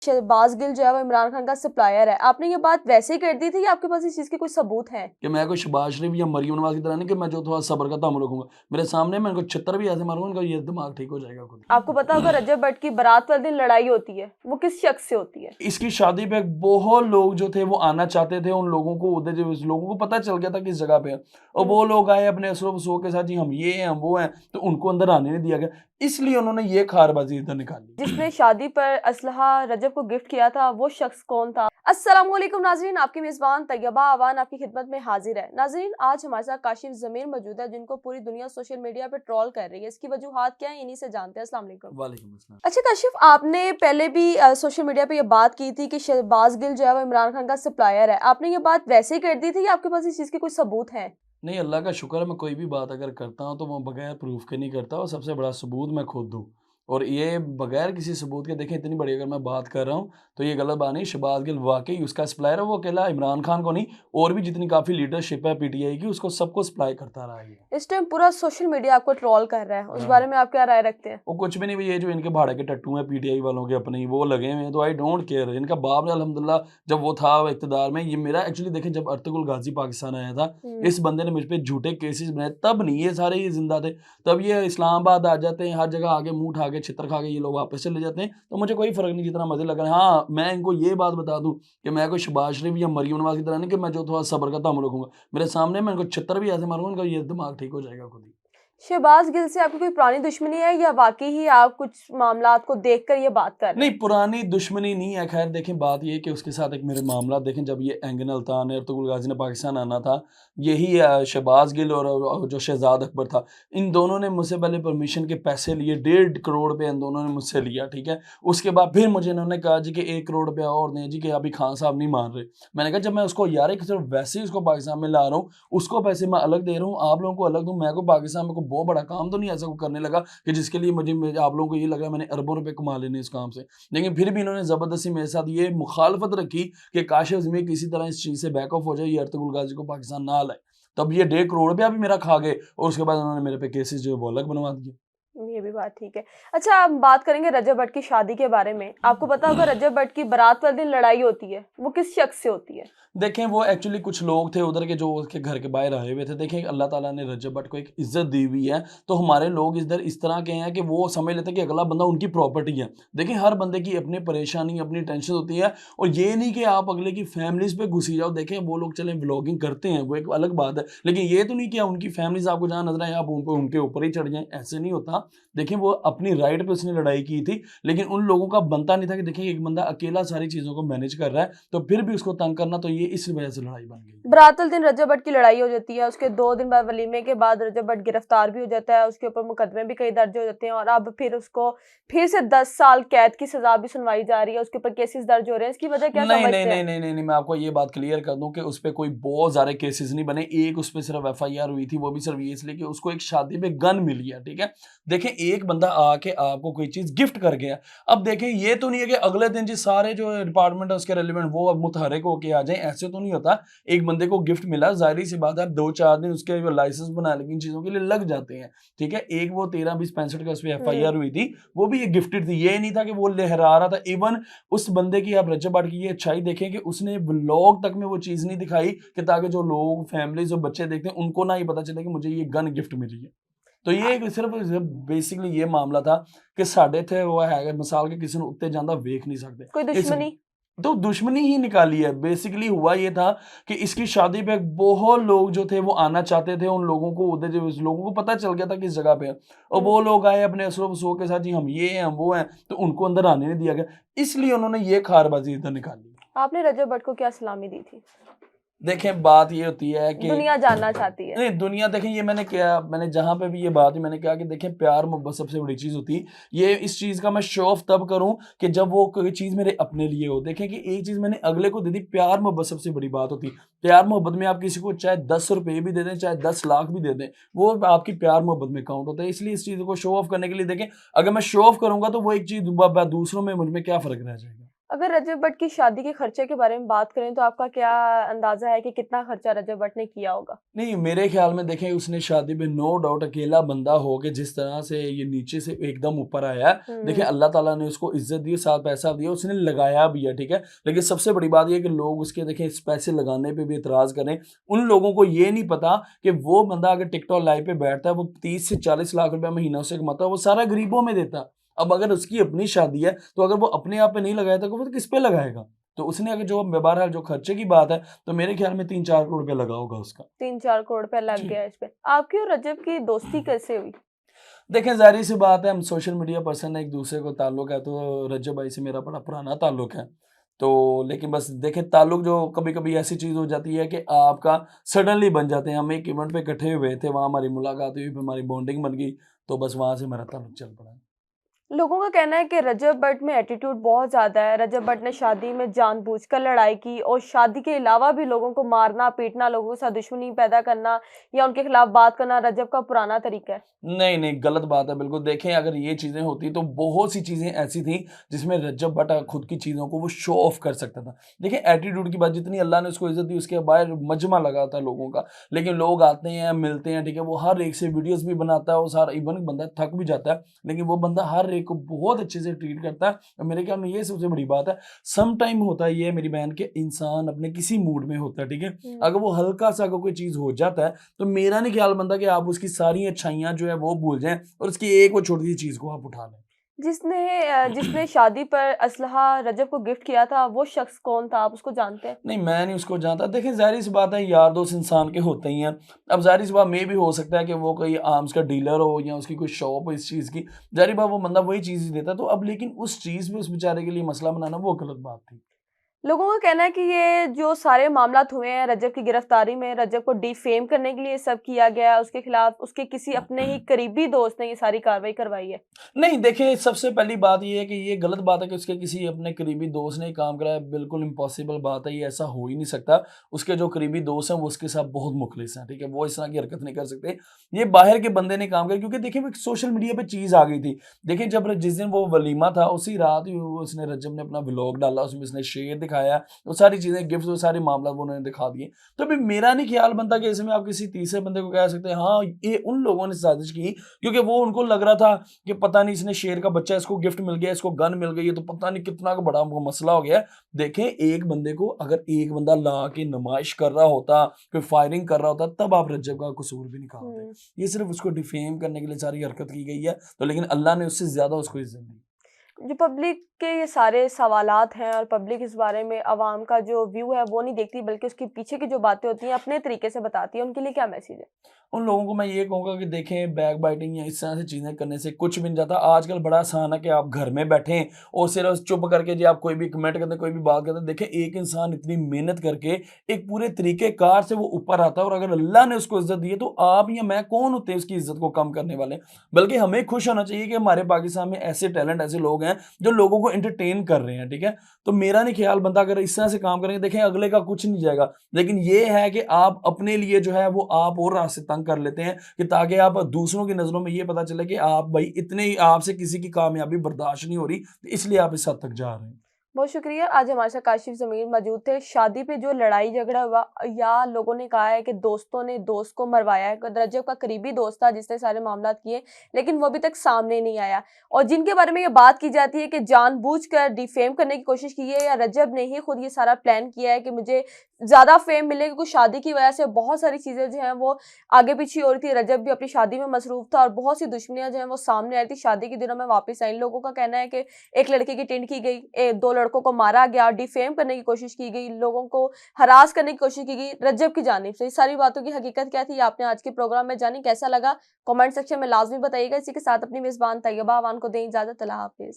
शहबाज गिल जो है वो इमरान खान का सप्लायर है। आपने ये बात वैसे ही कर दी थी या आपके पास इस चीज़ के कोई सबूत हैं? कि मैं कोई शहबाज शरीफ या मरीम नवाज की तरह नहीं कि मैं जो थोड़ा सब्र का दामन रखूंगा। मेरे सामने मैं इनको छितर भी ऐसे मारूंगा, इनका ये दिमाग ठीक हो जाएगा खुद। आपको पता होगा रजब भट्ट की बारात वाले दिन लड़ाई होती है, वो किस शख्स से होती है? इसकी शादी पे बहुत लोग जो थे वो आना चाहते थे, उन लोगों को उधर जो उस लोगों को पता चल गया था किस जगह पे है, और वो लोग आए अपने असरो वसो के साथ, जी हम ये हैं हम वो हैं, तो उनको अंदर आने नहीं दिया गया, इसलिए उन्होंने ये खारबाजी इधर निकाली। जिसने शादी पर असलहा रजब को गिफ्ट किया था वो शख्स कौन था? अस्सलामुअलैकुम नाजरीन, आपकी मेज़बान तैयबा अवान आपकी खिदमत में हाजिर है। नाजरीन, आज हमारे साथ काशिफ ज़मीर मौजूद है जिनको पूरी दुनिया सोशल मीडिया पे ट्रोल कर रही है। इसकी वजूहात क्या है, इन्हीं से जानते हैं। अस्सलाम वालेकुम। वालेकुम अस्सलाम। अच्छा काशिफ, आपने पहले भी सोशल मीडिया पे ये बात की थी कि शहबाज गिल जो है वो इमरान खान का सप्लायर है। आपने ये बात वैसे ही कर दी थी या आपके पास इस चीज़ के कोई सबूत हैं? नहीं, अल्लाह का शुक्र है, मैं कोई भी बात अगर करता हूँ तो वो बगैर प्रूफ के नहीं करता, और सबसे बड़ा सबूत मैं खुद हूँ। और ये बगैर किसी सबूत के, देखें इतनी बड़ी अगर मैं बात कर रहा हूँ तो ये गलत बात नहीं। शहबाज गिल वाकई उसका सप्लायर है, वो अकेला इमरान खान को नहीं, और भी जितनी काफ़ी लीडरशिप है पीटीआई की, उसको सबको सप्लाई करता रहा है ये। इस टाइम पूरा सोशल मीडिया आपको ट्रोल कर रहा है, उस हाँ, बारे में आप क्या राय रखते हैं? वो कुछ भी नहीं, ये जो इनके भाड़े के टट्टू हैं पीटीआई वालों के अपने ही, वो लगे हुए हैं, तो आई डोंट केयर। इनका बाप ने अल्हम्दुलिल्लाह जब वो था इक़्तिदार में, ये मेरा एक्चुअली देखें जब अर्तुगरुल गाज़ी पाकिस्तान आया था, इस बंदे ने मुझ पे झूठे केसेस बनाए, तब नहीं ये सारे ये ज़िंदा थे। तब ये इस्लामाबाद आ जाते हैं, हर जगह आगे मुँह उठा के छितर खा के ये लोग वापस चले जाते हैं, तो मुझे कोई फ़र्क नहीं जितना मज़े लग रहा है। हाँ, मैं इनको ये बात बता दूँ कि मैं कोई शहबाज शरीफ या मरीम नवाज़ की तरह नहीं कि मैं जो थोड़ा सब्र का दामन रखूँगा। मेरे सामने मैं इनको छितर भी ऐसे मारूँगा, इनका ये दिमाग ठीक हो जाएगा खुद ही। शहबाज गिल से आपकी कोई पुरानी दुश्मनी है या वाकई ही आप कुछ मामलात को देखकर ये बात कर रहे नहीं, हैं? पुरानी दुश्मनी नहीं है। ख़ैर देखें, बात ये है कि उसके साथ एक मेरे मामला देखें, जब ये एंगन अल्तान अर्तुगरुल गाज़ी ने पाकिस्तान आना था, यही शहबाज गिल और जो शहज़ाद अकबर था, इन दोनों ने मुझसे पहले परमिशन के पैसे लिए, 1.5 करोड़ रुपए इन दोनों ने मुझसे लिया, ठीक है? उसके बाद फिर मुझे इन्होंने कहा जी कि 1 करोड़ रुपया और दें जी, कि अभी खान साहब नहीं मान रहे। मैंने कहा जब मैं उसको यार एक सिर्फ़ वैसे ही उसको पाकिस्तान में ला रहा हूँ, उसको पैसे मैं अलग दे रहा हूँ, आप लोगों को अलग दूँ, मैं कोई पाकिस्तान में कोई बहुत बड़ा काम तो नहीं ऐसा कोई करने लगा कि जिसके लिए मुझे आप लोगों को ये लग रहा है मैंने अरबों रुपए कमा लेने इस काम से। लेकिन फिर भी इन्होंने ज़बरदस्ती मेरे साथ ये मुखालफत रखी कि काशिफ ज़मीर किसी तरह इस चीज़ से बैक ऑफ हो जाए, ये अर्तुगरुल गाज़ी को पाकिस्तान ना लाए। तब ये 1.5 करोड़ रुपया भी मेरा खा गए, और उसके बाद उन्होंने मेरे पे केसेस जो है वो अलग बनवा दिए। ये भी बात ठीक है। अच्छा, आप बात करेंगे रजब भट्ट की शादी के बारे में। आपको पता होगा रजब भट्ट की बारात वाले दिन लड़ाई होती है, वो किस शख्स से होती है? देखें, वो एक्चुअली कुछ लोग थे उधर के जो उसके घर के बाहर आए हुए थे। देखें, अल्लाह ताला ने रजब भट्ट को एक इज़्ज़त दी हुई है, तो हमारे लोग इधर इस तरह के हैं कि वो समझ लेते हैं कि अगला बंदा उनकी प्रॉपर्टी है। देखें, हर बंदे की अपनी परेशानी, अपनी टेंशन होती है, और ये नहीं कि आप अगले की फैमिलीज़ पे घुसी जाओ। देखें, वो लोग चलें व्लॉगिंग करते हैं, वो एक अलग बात है, लेकिन ये तो नहीं कि उनकी फैमिलीज़ आपको जहाँ नज़र आए आप उन पे उनके ऊपर ही चढ़ जाएँ, ऐसे नहीं होता। देखें, वो अपनी राइट पे उसने लड़ाई की थी, लेकिन उन लोगों का बनता नहीं था कि देखिए एक बंदा अकेला सारी चीज़ों को मैनेज कर रहा है, तो फिर भी उसको तंग करना, तो ये इस वजह से लड़ाई बन गई। बारात वाले दिन रजब भट्ट की लड़ाई हो जाती है, उसके 2 दिन बाद वलीमे के बाद रजब भट्ट गिरफ्तार भी हो जाता है, उसके ऊपर मुकदमे भी कई दर्ज हो जाते हैं और अब फिर उसको फिर से 10 साल कैद की सजा भी सुनवाई जा रही है, उसके ऊपर केसेस दर्ज हो रहे हैं। इसकी वजह क्या नहीं, नहीं, समझते नहीं, हैं? नहीं, नहीं, नहीं, मैं आपको ये बात क्लियर कर दूँ कि उसपे कोई बहुत ज़्यादा केसेज़ नहीं बने। एक उसपे सिर्फ़ एफआईआर हुई थी, वो भी सिर्फ़ ये इसलिए कि उसको एक शादी में गन मिली है, ठीक है? देखें, एक बंदा आके आपको कोई चीज़ गिफ्ट कर गया। अब देखें, ये तो नहीं है कि अगले दिन जी सारे जो डिपार्टमेंट है उसके रेलेवेंट वो अब मुतहर्रिक होके आ जाएँ, ऐसे तो नहीं होता। एक बंदे को गिफ्ट मिला, ज़ाहिर-सी बात है, 2-4 दिन उसके लाइसेंस बनाने की इन चीज़ों के लिए लग जाते हैं, ठीक है? एक वो 13-20-65 का उसपे एफआईआर हुई थी, वो भी ये गिफ्टेड थी। ये नहीं था कि वो लहरा रहा था। इवन उस बंदे की, आप रजब भट्ट की ये अच्छाई देखें कि उसने व्लॉग तक में वो चीज़ नहीं दिखाई कि ताकि जो लोग, फैमिलीज़ और बच्चे देखते हैं उनको ना ये पता चले कि मुझे ये गन गिफ्ट मिली है। तो ये सिर्फ बेसिकली ये मामला था कि साडे थे वो है मिसाल के किसी ने उत्ते जांदा वेख नहीं कोई सकते। इस दुश्मनी? तो दुश्मनी ही निकाली है। बेसिकली हुआ ये था कि इसकी शादी पे बहुत लोग जो थे वो आना चाहते थे, उन लोगों को उधर जो उस लोगों को पता चल गया था किस जगह पे है, और वो लोग आए अपने असरो वसो के साथ, जी हम ये हैं हम वो हैं, तो उनको अंदर आने नहीं दिया गया, इसलिए उन्होंने ये खारबाजी इधर निकाली। आपने रजब भट्ट को क्या सलामी दी थी? देखें, बात ये होती है कि दुनिया जानना चाहती है। नहीं, दुनिया देखें, ये मैंने जहाँ पे भी ये बात मैंने कहा कि देखें, प्यार मोहब्बत सबसे बड़ी चीज़ होती है। ये इस चीज़ का मैं शो ऑफ तब करूँ कि जब वो कोई चीज़ मेरे अपने लिए हो। देखें कि एक चीज़ मैंने अगले को दे दी, प्यार मोहब्बत सबसे बड़ी बात होती है। प्यार मोहब्बत में आप किसी को चाहे 10 रुपए भी दे दें, चाहे 10 लाख भी दे दें, वो आपकी प्यार मोहब्बत में काउंट होता है। इसलिए इस चीज़ को शो ऑफ करने के लिए देखें, अगर मैं शो ऑफ करूँगा तो वो एक चीज़ दूसरों में मुझ में क्या फ़र्क रह जाएगा। अगर रजब भट्ट की शादी के खर्चे के बारे में बात करें तो आपका क्या अंदाजा है कि कितना खर्चा रजब भट्ट ने किया होगा? नहीं, मेरे ख़्याल में देखें उसने शादी में नो डाउट अकेला बंदा हो के जिस तरह से ये नीचे से एकदम ऊपर आया है, देखिए हुँ। अल्लाह ताला ने उसको इज़्ज़त दी, साथ पैसा दिया, उसने लगाया भी है, ठीक है? लेकिन सबसे बड़ी बात ये है कि लोग उसके देखें इस पैसे लगाने पे भी एतराज़ करें। उन लोगों को ये नहीं पता कि वो बंदा अगर टिकटॉक लाइव पे बैठता है, वो 30 से 40 लाख रुपया महीना उसे कमाता है, वो सारा गरीबों में देता है। अब अगर उसकी अपनी शादी है, तो अगर वो अपने आप पे नहीं लगाया तो वो किस पे लगाएगा? तो उसने अगर जो बहरहाल जो खर्चे की बात है, तो मेरे ख़्याल में 3-4 करोड़ रुपया लगा होगा उसका। 3-4 करोड़ रुपया लग जी। गया इस पे। आपकी और रजब की दोस्ती कैसे हुई? देखें ज़ाहिर-सी बात है हम सोशल मीडिया पर्सन हैं, एक-दूसरे को ताल्लुक है तो रज्जब भाई से मेरा बड़ा पुराना ताल्लुक है। तो लेकिन बस देखें ताल्लुक जो कभी-कभी ऐसी चीज़ हो जाती है कि आपका सडनली बन जाते हैं। हम एक इवेंट पे इकट्ठे हुए थे, वहाँ हमारी मुलाकात हुई, फिर हमारी बॉन्डिंग बन गई, तो बस वहाँ से हमारा ताल्लुक चल पड़ा। लोगों का कहना है कि रजब भट्ट में एटीट्यूड बहुत ज़्यादा है। रजब भट्ट ने शादी में जानबूझकर लड़ाई की और शादी के अलावा भी लोगों को मारना, पीटना, लोगों के साथ दुश्मनी पैदा करना या उनके खिलाफ बात करना रजब का पुराना तरीका है। नहीं, नहीं, गलत बात है बिल्कुल। देखें अगर ये चीज़ें होती तो बहुत सी चीज़ें ऐसी थी जिसमें रज्जब भट्ट खुद की चीज़ों को वो शो ऑफ कर सकता था। देखिए एटीट्यूड की बात जितनी अल्लाह ने उसको इज़्ज़त दी उसके बाहर मजमा लगा था लोगों का। लेकिन लोग आते हैं, मिलते हैं, ठीक है? वो हर एक से वीडियोज़ भी बनाता है, वो सारा इवन बंदा थक भी जाता है, लेकिन वो बंदा हर एक को बहुत अच्छे से ट्रीट करता है और मेरे ख्याल में ये सबसे बड़ी बात है। सम टाइम होता ये है मेरी बहन कि इंसान अपने किसी मूड में होता है, ठीक है? हुँ। अगर वो हल्का-सा अगर कोई चीज़ हो जाता है तो मेरा नहीं ख्याल बनता कि आप उसकी सारी अच्छाइयाँ जो है वो भूल जाएँ और उसकी एक वो छोटी-सी चीज़ को आप उठा लें। जिसने शादी पर असलहा रजब को गिफ्ट किया था, वो शख्स कौन था? आप उसको जानते हैं? नहीं, मैं नहीं उसको जानता। देखिए ज़ाहिर-सी बात है यार दोस्त इंसान के होते ही हैं। अब ज़ाहिर-सी बात मे भी हो सकता है कि वो कोई आर्म्स का डीलर हो या उसकी कोई शॉप हो इस चीज़ की। ज़ाहिर-सी बात वो बंदा वही चीज़ ही देता तो अब लेकिन उस चीज़ में उस बेचारे के लिए मसला बनाना वो गलत बात थी। लोगों का कहना है कि ये जो सारे मामलात हुए हैं रजब की गिरफ्तारी में, रजब को डिफेम करने के लिए सब किया गया है, उसके खिलाफ उसके किसी अपने ही करीबी दोस्त ने ये सारी कार्रवाई करवाई है। नहीं, देखिए सबसे पहली बात ये है कि ये गलत बात है कि उसके किसी अपने करीबी दोस्त ने ये काम कराया, बिल्कुल इम्पॉसिबल बात है, ये ऐसा हो ही नहीं सकता। उसके जो करीबी दोस्त हैं वो उसके साथ बहुत मुखलिस हैं, ठीक है? वो इस तरह की हरकत नहीं कर सकते। ये बाहर के बंदे ने काम किया क्योंकि देखिए वो एक सोशल मीडिया पे चीज़ आ गई थी। देखिए जब जिस दिन वो वलीमा था उसी रात ही वो उसने रजब ने अपना व्लॉग डाला, उसमें उसने शेर दिखाया, वो सारी चीज़ें गिफ्ट्स वो सारे मामला वो उन्होंने दिखा दिए। तो अभी मेरा नहीं ख्याल बनता कि इसमें आप किसी तीसरे बंदे को कह सकते हैं हाँ, ये उन लोगों ने साजिश की क्योंकि वो उनको लग रहा था कि पता नहीं इसने शेर का बच्चा इसको गिफ्ट मिल गया, इसको गन मिल गई है तो पता नहीं कितना का बड़ा वो मसला हो गया है। देखें एक बंदे को अगर एक बंदा ला के नुमाइश कर रहा होता, कोई फायरिंग कर रहा होता तब आप रज्जब का कसूर भी निकालते। हुँ। ये सिर्फ़ उसको डिफेम करने के लिए सारी हरकत की गई है, तो लेकिन अल्लाह ने उससे ज़्यादा उसको इज़्ज़त दी। जो पब्लिक के ये सारे सवालात हैं और पब्लिक इस बारे में अवाम का जो व्यू है वो नहीं देखती बल्कि उसके पीछे की जो बातें होती हैं अपने तरीके से बताती है, उनके लिए क्या मैसेज है? उन लोगों को मैं ये कहूँगा कि देखें बैक बाइटिंग या इस तरह से चीज़ें करने से कुछ भी नहीं जाता। आजकल बड़ा आसान है कि आप घर में बैठें और सिर्फ चुप करके जी आप कोई भी कमेंट करते हैं, कोई भी बात करते हैं। देखें एक इंसान इतनी मेहनत करके एक पूरे तरीक़ेकार से वो ऊपर आता है और अगर अल्लाह ने उसको इज़्ज़त दी है तो आप या मैं कौन होते हैं उसकी इज़्ज़त को कम करने वाले? बल्कि हमें खुश होना चाहिए कि हमारे पाकिस्तान में ऐसे टैलेंट ऐसे लोग हैं जो लोगों को एंटरटेन कर रहे हैं, ठीक है? तो मेरा नहीं ख्याल बनता अगर इस तरह से काम करेंगे देखें अगले का कुछ नहीं जाएगा। लेकिन ये है कि आप अपने लिए जो है वो आप और रास्ते तंग कर लेते हैं कि ताकि आप दूसरों की नज़रों में ये पता चले कि आप भाई इतने ही आपसे किसी की कामयाबी बर्दाश्त नहीं हो रही, तो इसलिए आप इस हद तक जा रहे हैं। बहुत शुक्रिया। आज हमारे साथ काशिफ़ ज़मीर मौजूद थे। शादी पे जो लड़ाई झगड़ा हुआ या लोगों ने कहा है कि दोस्तों ने दोस्त को मरवाया है। रजब का करीबी दोस्त था जिसने सारे मामलात किए, लेकिन वो अभी तक सामने नहीं आया। और जिनके बारे में ये बात की जाती है कि जानबूझकर डिफेम करने की कोशिश की है या रजब ने ही खुद ये सारा प्लान किया है कि मुझे ज़्यादा फेम मिले क्योंकि शादी की वजह से बहुत सारी चीज़ें जो हैं वो आगे पीछे हो रही थी। रजब भी अपनी शादी में मसरूफ़ था और बहुत सी दुश्मनियाँ जो हैं वो सामने आ रही थी। शादी के दिनों में वापस आई। लोगों का कहना है कि एक लड़के की टिंड की गई, 2 लड़कों को मारा गया, डिफेम करने की कोशिश की गई, लोगों को हरास करने की कोशिश की गई रज्जब की जानिब से। ये सारी बातों की हकीकत क्या थी, ये आपने आज के प्रोग्राम में जानी। कैसा लगा कमेंट सेक्शन में लाज़मी बताइएगा। इसी के साथ अपनी मेज़बान तैयबा अवान को दें इजाज़त। अल्लाह हाफ़िज़।